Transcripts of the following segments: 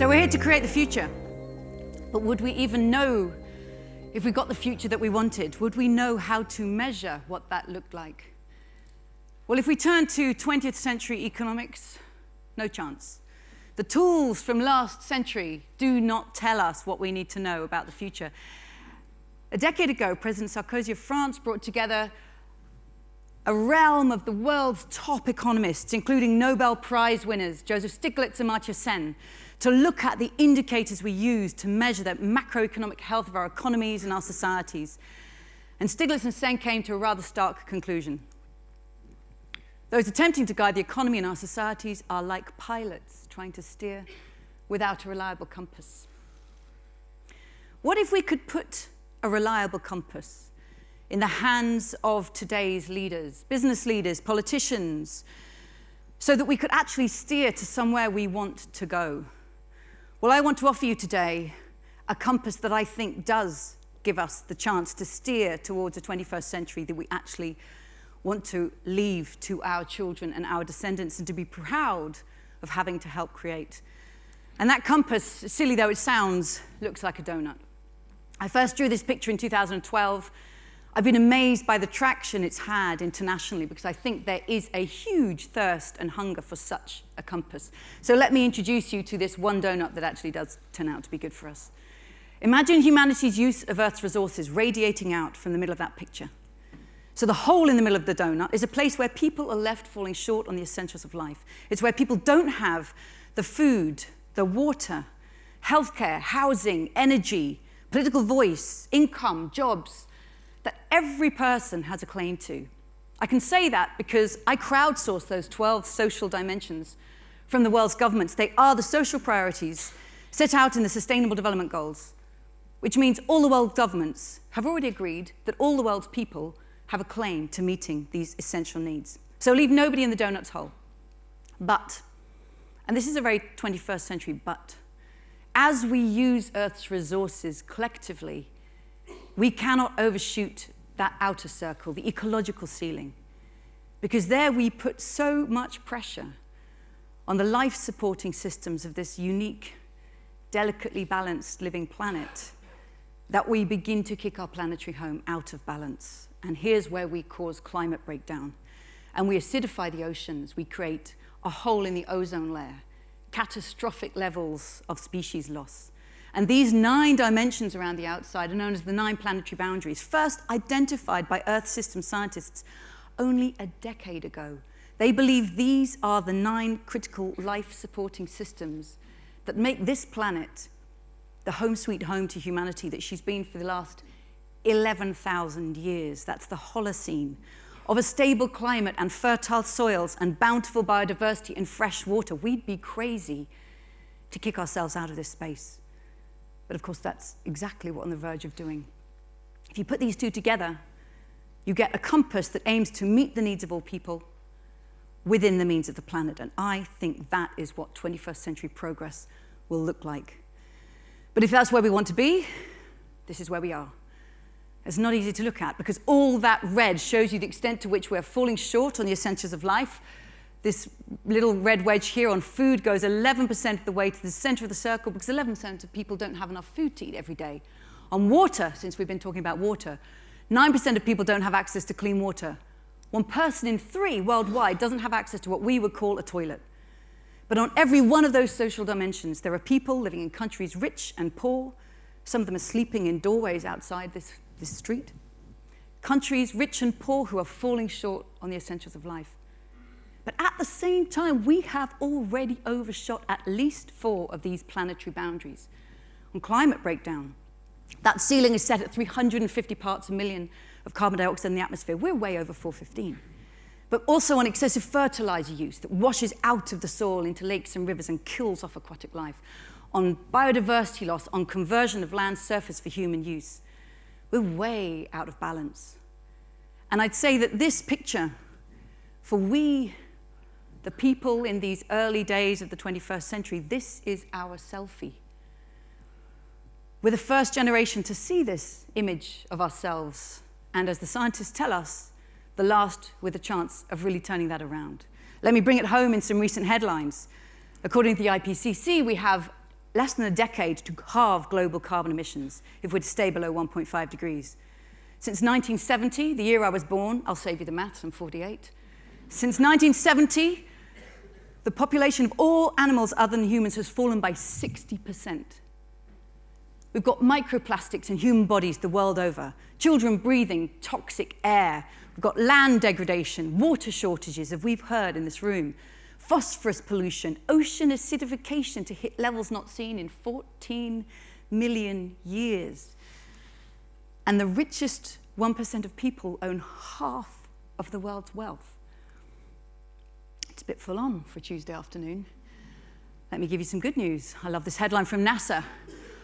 So we're here to create the future. But would we even know if we got the future that we wanted? Would we know how to measure what that looked like? Well, if we turn to 20th century economics, no chance. The tools from last century do not tell us what we need to know about the future. A decade ago, President Sarkozy of France brought together a realm of the world's top economists, including Nobel Prize winners, Joseph Stiglitz and Amartya Sen, to look at the indicators we use to measure the macroeconomic health of our economies and our societies. And Stiglitz and Sen came to a rather stark conclusion. Those attempting to guide the economy and our societies are like pilots trying to steer without a reliable compass. What if we could put a reliable compass in the hands of today's leaders, business leaders, politicians, so that we could actually steer to somewhere we want to go? Well, I want to offer you today a compass that I think does give us the chance to steer towards a 21st century that we actually want to leave to our children and our descendants and to be proud of having to help create. And that compass, silly though it sounds, looks like a donut. I first drew this picture in 2012. I've been amazed by the traction it's had internationally because I think there is a huge thirst and hunger for such a compass. So let me introduce you to this one donut that actually does turn out to be good for us. Imagine humanity's use of Earth's resources radiating out from the middle of that picture. So the hole in the middle of the donut is a place where people are left falling short on the essentials of life. It's where people don't have the food, the water, healthcare, housing, energy, political voice, income, jobs, that every person has a claim to. I can say that because I crowdsourced those 12 social dimensions from the world's governments. They are the social priorities set out in the Sustainable Development Goals, which means all the world governments have already agreed that all the world's people have a claim to meeting these essential needs. So leave nobody in the donut's hole. But, and this is a very 21st century but, as we use Earth's resources collectively, we cannot overshoot that outer circle, the ecological ceiling, because there we put so much pressure on the life-supporting systems of this unique, delicately balanced living planet that we begin to kick our planetary home out of balance. And here's where we cause climate breakdown. And we acidify the oceans. We create a hole in the ozone layer, catastrophic levels of species loss. And these 9 dimensions around the outside are known as the 9 planetary boundaries, first identified by Earth system scientists only a decade ago. They believe these are the 9 critical life-supporting systems that make this planet the home sweet home to humanity that she's been for the last 11,000 years. That's the Holocene of a stable climate and fertile soils and bountiful biodiversity and fresh water. We'd be crazy to kick ourselves out of this space. But of course, that's exactly what we're on the verge of doing. If you put these two together, you get a compass that aims to meet the needs of all people within the means of the planet. And I think that is what 21st century progress will look like. But if that's where we want to be, this is where we are. It's not easy to look at because all that red shows you the extent to which we're falling short on the essentials of life. This little red wedge here on food goes 11% of the way to the center of the circle because 11% of people don't have enough food to eat every day. On water, since we've been talking about water, 9% of people don't have access to clean water. 1 person in 3 worldwide doesn't have access to what we would call a toilet. But on every one of those social dimensions, there are people living in countries rich and poor. Some of them are sleeping in doorways outside this street. Countries rich and poor who are falling short on the essentials of life. But at the same time, we have already overshot at least 4 of these planetary boundaries. On climate breakdown, that ceiling is set at 350 parts per million of carbon dioxide in the atmosphere. We're way over 415. But also on excessive fertilizer use that washes out of the soil into lakes and rivers and kills off aquatic life. On biodiversity loss, on conversion of land surface for human use. We're way out of balance. And I'd say that this picture, for we, the people in these early days of the 21st century, this is our selfie. We're the first generation to see this image of ourselves, and as the scientists tell us, the last with a chance of really turning that around. Let me bring it home in some recent headlines. According to the IPCC, we have less than a decade to halve global carbon emissions if we're to stay below 1.5 degrees. Since 1970, the year I was born, I'll save you the maths, I'm 48. Since 1970, the population of all animals other than humans has fallen by 60%. We've got microplastics in human bodies the world over, children breathing toxic air. We've got land degradation, water shortages, as we've heard in this room, phosphorus pollution, ocean acidification to hit levels not seen in 14 million years. And the richest 1% of people own half of the world's wealth. It's a bit full on for a Tuesday afternoon. Let me give you some good news. I love this headline from NASA.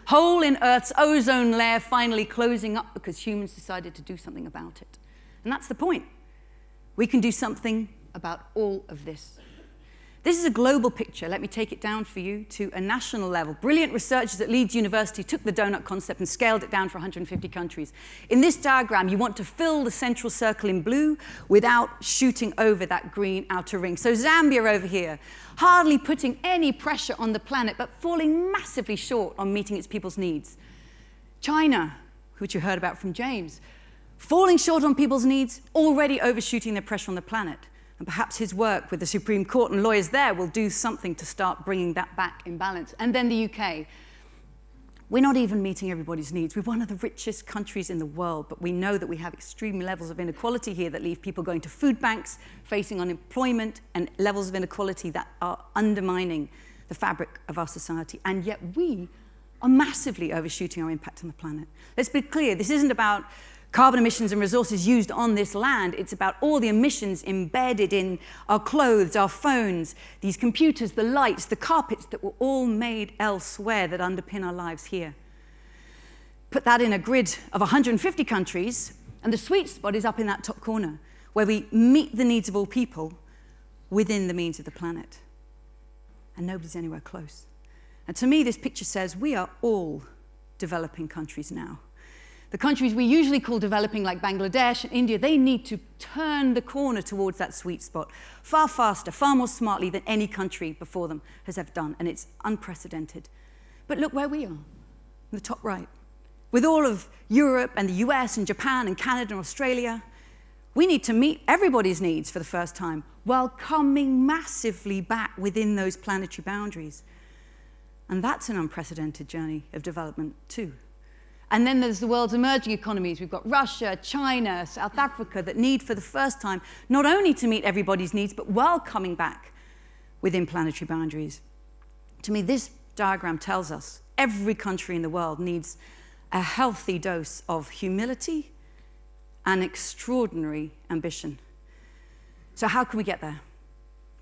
Hole in Earth's ozone layer finally closing up because humans decided to do something about it. And that's the point. We can do something about all of this. This is a global picture. Let me take it down for you to a national level. Brilliant researchers at Leeds University took the donut concept and scaled it down for 150 countries. In this diagram, you want to fill the central circle in blue without shooting over that green outer ring. So Zambia over here, hardly putting any pressure on the planet, but falling massively short on meeting its people's needs. China, which you heard about from James, falling short on people's needs, already overshooting their pressure on the planet. And perhaps his work with the Supreme Court and lawyers there will do something to start bringing that back in balance. And then the UK. We're not even meeting everybody's needs. We're one of the richest countries in the world, but we know that we have extreme levels of inequality here that leave people going to food banks, facing unemployment, and levels of inequality that are undermining the fabric of our society. And yet we are massively overshooting our impact on the planet. Let's be clear, this isn't about carbon emissions and resources used on this land. It's about all the emissions embedded in our clothes, our phones, these computers, the lights, the carpets that were all made elsewhere that underpin our lives here. Put that in a grid of 150 countries, and the sweet spot is up in that top corner, where we meet the needs of all people within the means of the planet. And nobody's anywhere close. And to me, this picture says we are all developing countries now. The countries we usually call developing, like Bangladesh and India, they need to turn the corner towards that sweet spot far faster, far more smartly than any country before them has ever done, and it's unprecedented. But look where we are, in the top right. With all of Europe and the US and Japan and Canada and Australia, we need to meet everybody's needs for the first time while coming massively back within those planetary boundaries. And that's an unprecedented journey of development too. And then there's the world's emerging economies. We've got Russia, China, South Africa that need for the first time not only to meet everybody's needs, but while coming back within planetary boundaries. To me, this diagram tells us every country in the world needs a healthy dose of humility and extraordinary ambition. So how can we get there?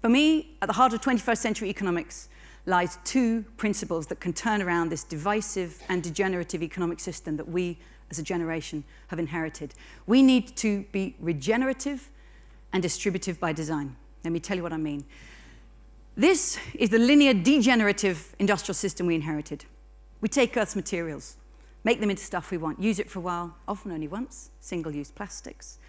For me, at the heart of 21st century economics lies two principles that can turn around this divisive and degenerative economic system that we, as a generation, have inherited. We need to be regenerative and distributive by design. Let me tell you what I mean. This is the linear degenerative industrial system we inherited. We take Earth's materials, make them into stuff we want, use it for a while, often only once, single-use plastics,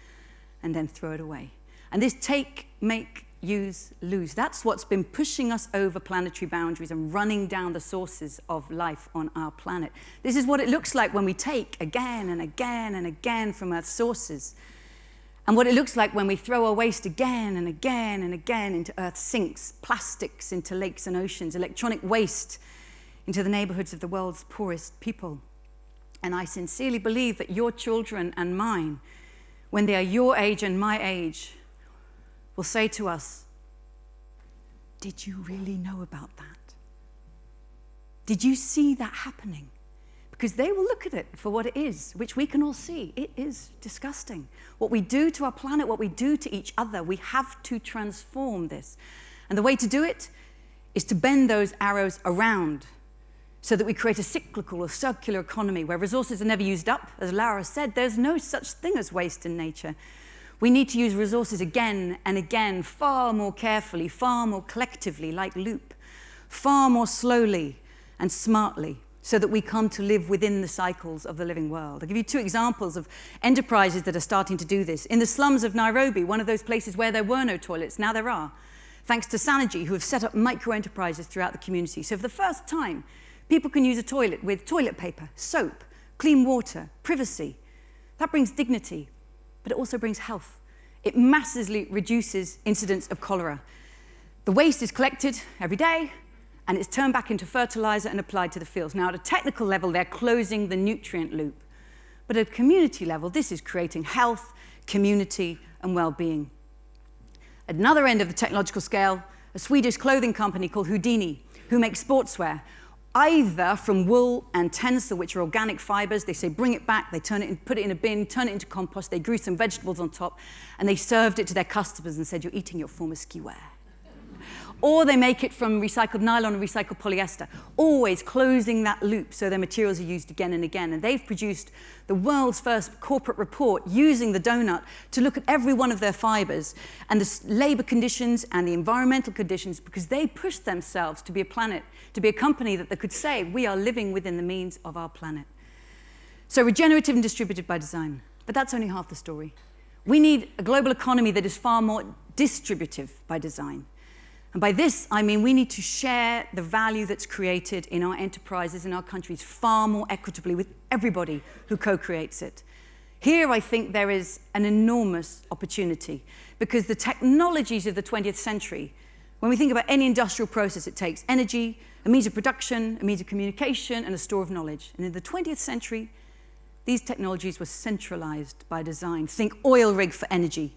and then throw it away. And this take, make, use, lose. That's what's been pushing us over planetary boundaries and running down the sources of life on our planet. This is what it looks like when we take again and again and again from Earth's sources. And what it looks like when we throw our waste again and again and again into Earth's sinks, plastics into lakes and oceans, electronic waste into the neighborhoods of the world's poorest people. And I sincerely believe that your children and mine, when they are your age and my age, will say to us, did you really know about that? Did you see that happening? Because they will look at it for what it is, which we can all see. It is disgusting. What we do to our planet, what we do to each other, we have to transform this. And the way to do it is to bend those arrows around so that we create a cyclical or circular economy where resources are never used up. As Laura said, there's no such thing as waste in nature. We need to use resources again and again, far more carefully, far more collectively, like loop, far more slowly and smartly, so that we come to live within the cycles of the living world. I'll give you two examples of enterprises that are starting to do this. In the slums of Nairobi, one of those places where there were no toilets, now there are, thanks to Sanergy, who have set up micro-enterprises throughout the community. So for the first time, People can use a toilet with toilet paper, soap, clean water, privacy. That brings dignity, but it also brings health. It massively reduces incidence of cholera. The waste is collected every day, and it's turned back into fertilizer and applied to the fields. Now, at a technical level, they're closing the nutrient loop. But at a community level, this is creating health, community, and well-being. At another end of the technological scale, a Swedish clothing company called Houdini, who makes sportswear, either from wool and tencel, which are organic fibers. They say, bring it back. They turn it in, put it in a bin, turn it into compost. They grew some vegetables on top, and they served it to their customers and said, you're eating your former ski wear. Or they make it from recycled nylon and recycled polyester, always closing that loop so their materials are used again and again. And they've produced the world's first corporate report using the Doughnut to look at every one of their fibers and the labor conditions and the environmental conditions, because they pushed themselves to be a planet, to be a company that they could say, we are living within the means of our planet. So regenerative and distributed by design. But that's only half the story. We need a global economy that is far more distributive by design. And by this, I mean we need to share the value that's created in our enterprises, in our countries, far more equitably with everybody who co-creates it. Here, I think there is an enormous opportunity, because the technologies of the 20th century, when we think about any industrial process, it takes energy, a means of production, a means of communication, and a store of knowledge. And in the 20th century, these technologies were centralized by design. Think oil rig for energy.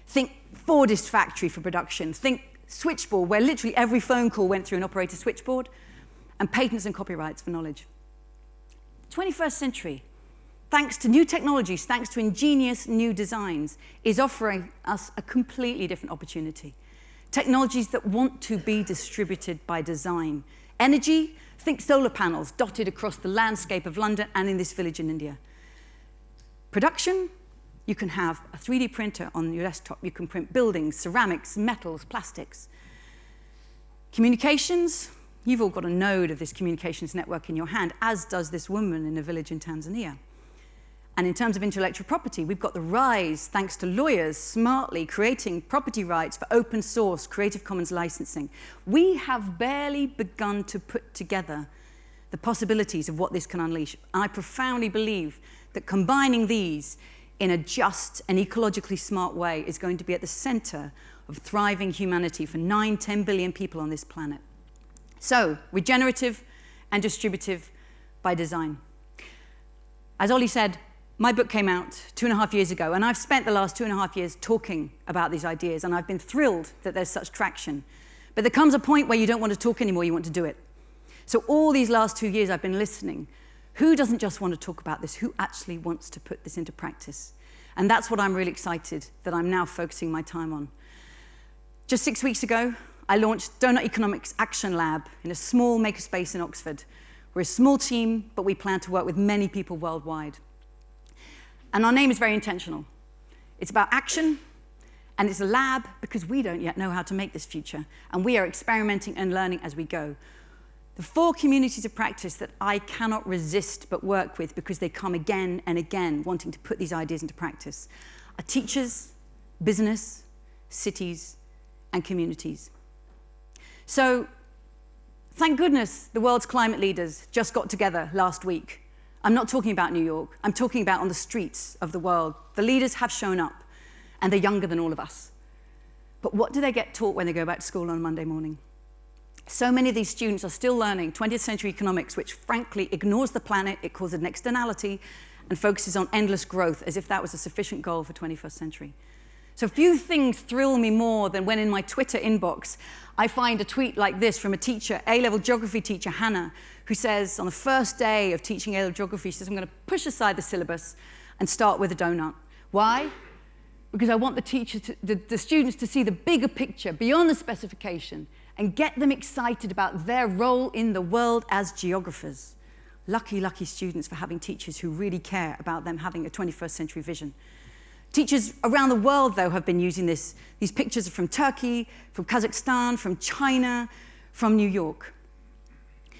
Think Fordist factory for production. Think switchboard, where literally every phone call went through an operator switchboard, and patents and copyrights for knowledge. 21st century, thanks to new technologies, thanks to ingenious new designs, is offering us a completely different opportunity. Technologies that want to be distributed by design. Energy, think solar panels dotted across the landscape of London and in this village in India. Production, you can have a 3D printer on your desktop. You can print buildings, ceramics, metals, plastics. Communications, you've all got a node of this communications network in your hand, as does this woman in a village in Tanzania. And in terms of intellectual property, we've got the rise, thanks to lawyers smartly creating property rights for open source, Creative Commons licensing. We have barely begun to put together the possibilities of what this can unleash. And I profoundly believe that combining these in a just and ecologically smart way is going to be at the center of thriving humanity for 9–10 billion people on this planet. So, regenerative and distributive by design. As Ollie said, my book came out 2.5 years ago, and I've spent the last 2.5 years talking about these ideas, and I've been thrilled that there's such traction. But there comes a point where you don't want to talk anymore, you want to do it. So all these last 2 years I've been listening. Who doesn't just want to talk about this? Who actually wants to put this into practice? And that's what I'm really excited that I'm now focusing my time on. Just 6 weeks ago, I launched Doughnut Economics Action Lab in a small makerspace in Oxford. We're a small team, but we plan to work with many people worldwide. And our name is very intentional. It's about action, and it's a lab because we don't yet know how to make this future, and we are experimenting and learning as we go. The 4 communities of practice that I cannot resist but work with, because they come again and again wanting to put these ideas into practice, are teachers, business, cities, and communities. So, thank goodness the world's climate leaders just got together last week. I'm not talking about New York. I'm talking about on the streets of the world. The leaders have shown up, and they're younger than all of us. But what do they get taught when they go back to school on a Monday morning? So many of these students are still learning 20th century economics, which frankly ignores the planet, it calls it an externality, and focuses on endless growth, as if that was a sufficient goal for 21st century. So few things thrill me more than when in my Twitter inbox, I find a tweet like this from a teacher, A-level geography teacher, Hannah, who says on the first day of teaching A-level geography, she says, I'm going to push aside the syllabus and start with a donut. Why? Because I want the teachers, the students to see the bigger picture beyond the specification and get them excited about their role in the world as geographers. Lucky, lucky students for having teachers who really care about them having a 21st century vision. Teachers around the world, though, have been using this. These pictures are from Turkey, from Kazakhstan, from China, from New York.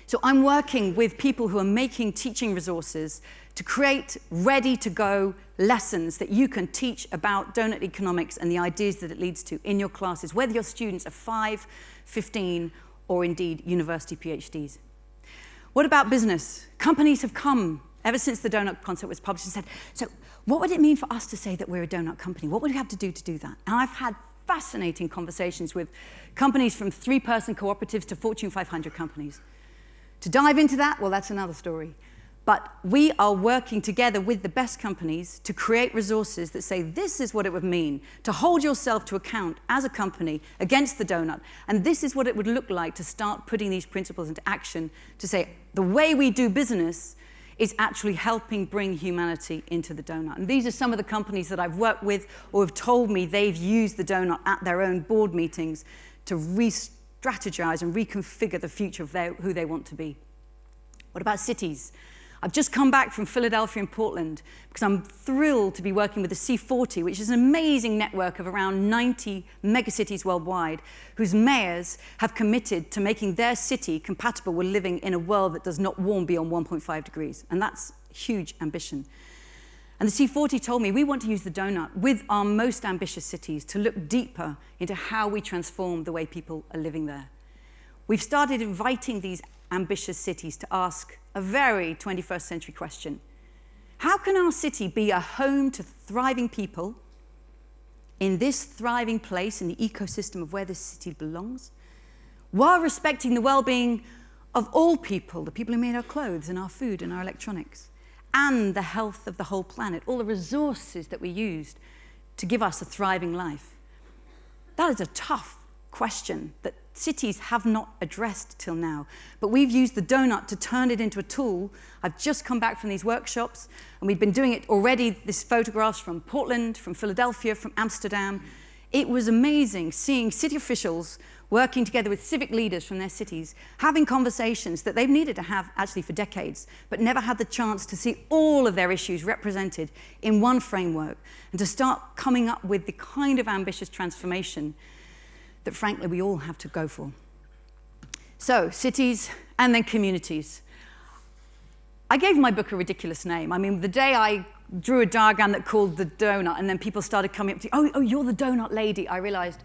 So I'm working with people who are making teaching resources to create ready-to-go lessons that you can teach about Doughnut Economics and the ideas that it leads to in your classes, whether your students are 5, 15, or indeed university PhDs. What about business? Companies have come ever since the donut concept was published and said, so what would it mean for us to say that we're a donut company? What would we have to do that? And I've had fascinating conversations with companies from 3-person cooperatives to Fortune 500 companies. To dive into that, well, that's another story. But we are working together with the best companies to create resources that say this is what it would mean to hold yourself to account as a company against the donut. And this is what it would look like to start putting these principles into action to say the way we do business is actually helping bring humanity into the donut. And these are some of the companies that I've worked with or have told me they've used the donut at their own board meetings to re-strategize and reconfigure the future of who they want to be. What about cities? I've just come back from Philadelphia and Portland because I'm thrilled to be working with the C40, which is an amazing network of around 90 megacities worldwide, whose mayors have committed to making their city compatible with living in a world that does not warm beyond 1.5 degrees. And that's huge ambition. And the C40 told me we want to use the donut with our most ambitious cities to look deeper into how we transform the way people are living there. We've started inviting these ambitious cities to ask a very 21st century question. How can our city be a home to thriving people in this thriving place, in the ecosystem of where this city belongs, while respecting the well-being of all people, the people who made our clothes and our food and our electronics, and the health of the whole planet, all the resources that we used to give us a thriving life? That is a tough question that cities have not addressed till now. But we've used the donut to turn it into a tool. I've just come back from these workshops, and we've been doing it already. This photographs from Portland, from Philadelphia, from Amsterdam. It was amazing seeing city officials working together with civic leaders from their cities, having conversations that they've needed to have actually for decades, but never had the chance to see all of their issues represented in one framework, and to start coming up with the kind of ambitious transformation that frankly we all have to go for. So cities and then communities. I gave my book a ridiculous name. I mean, the day I drew a diagram that called the donut and then people started coming up to, oh, you're the donut lady, I realized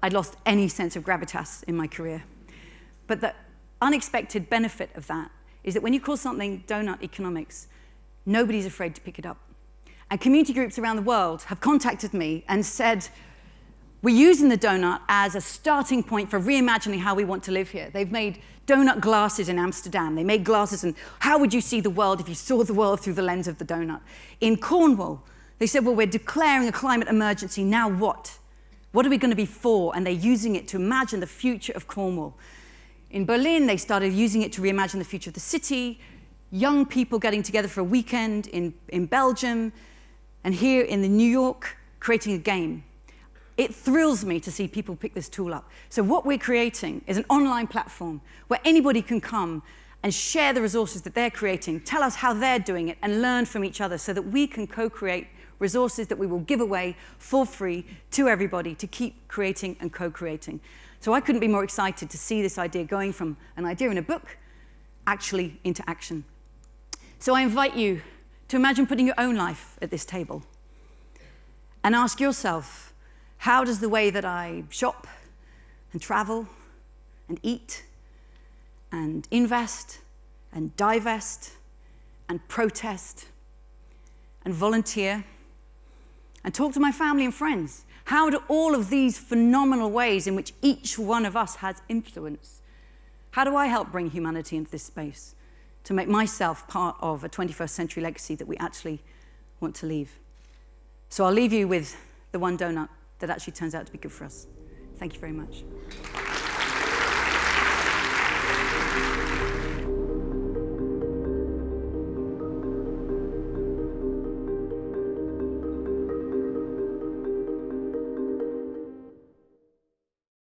I'd lost any sense of gravitas in my career. But the unexpected benefit of that is that when you call something Doughnut Economics, nobody's afraid to pick it up. And community groups around the world have contacted me and said, we're using the donut as a starting point for reimagining how we want to live here. They've made donut glasses in Amsterdam. They made glasses, and how would you see the world if you saw the world through the lens of the donut? In Cornwall, they said, well, we're declaring a climate emergency. Now what? What are we going to be for? And they're using it to imagine the future of Cornwall. In Berlin, they started using it to reimagine the future of the city. Young people getting together for a weekend in Belgium, and here in New York, creating a game. It thrills me to see people pick this tool up. So what we're creating is an online platform where anybody can come and share the resources that they're creating, tell us how they're doing it, and learn from each other so that we can co-create resources that we will give away for free to everybody to keep creating and co-creating. So I couldn't be more excited to see this idea going from an idea in a book actually into action. So I invite you to imagine putting your own life at this table and ask yourself, how does the way that I shop and travel and eat and invest and divest and protest and volunteer and talk to my family and friends, how do all of these phenomenal ways in which each one of us has influence, how do I help bring humanity into this space to make myself part of a 21st century legacy that we actually want to leave? So I'll leave you with the one donut that actually turns out to be good for us. Thank you very much.